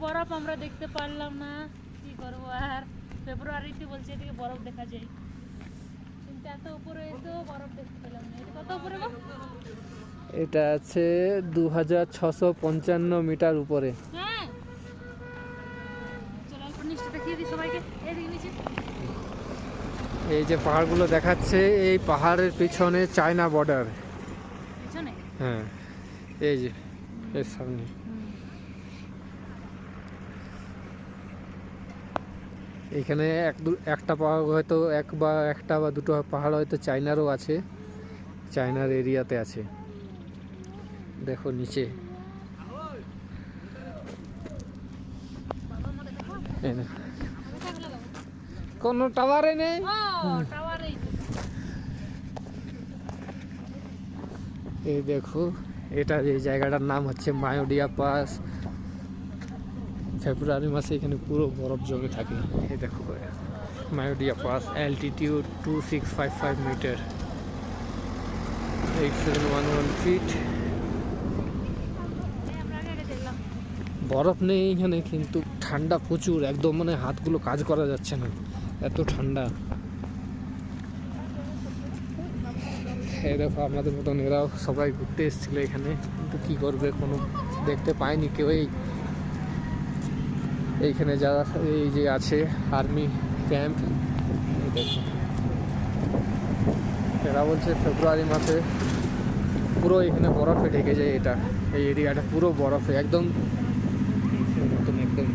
বরফ আমরা দেখতে পারলাম না, কি করবো আর। ফেব্রুয়ারিতে বলছে এদিকে বরফ দেখা যায়, কিন্তু এত উপরে এসেও বরফ দেখতে পেলাম না। এটা কত উপরে গো? এটা আছে 2655 মিটার উপরে। হ্যাঁ, চলো অল্প নিচটা দেখিয়ে দিই সবাইকে। এদিকে নিচে এই যে পাহাড়গুলো দেখাচ্ছে, এই পাহাড়ের পিছনে চায়না বর্ডার। পিছনে। হ্যাঁ, এই যে এর সামনে। এইখানে একটা পাহাড় হয়তো একটা বা দুটো পাহাড় হয়তো চায়নারও আছে, চায়নার এরিয়াতে আছে। দেখো নিচে, এই দেখো, কোনো টাওয়ারে নেই। এই দেখো, এটা এই জায়গাটার নাম হচ্ছে মায়োডিয়া পাস। ফেব্রুয়ারি মাসে এখানে পুরো বরফ জমে থাকে। এই দেখো মায়োডিয়া পাস, অ্যালটিটিউড 2655 মিটার, 8711 ফিট। বরফ নেই এখানে, কিন্তু ঠান্ডা প্রচুর, একদম মানে হাতগুলো কাজ করা যাচ্ছে না, এত ঠান্ডা। এই দেখো আমাদের মতন এরাও সবাই ঘুরতে এসেছিল এখানে, কিন্তু কি করবে, কোনো দেখতে পায়নি কেউ। এইখানে যারা এই যে আছে আর্মি ক্যাম্প, দেখো এরা বলছে ফেব্রুয়ারি মাসে পুরো এখানে বরফে ঢেকে যায়। এটা এই এরিয়াটা পুরো বরফে একদম একদম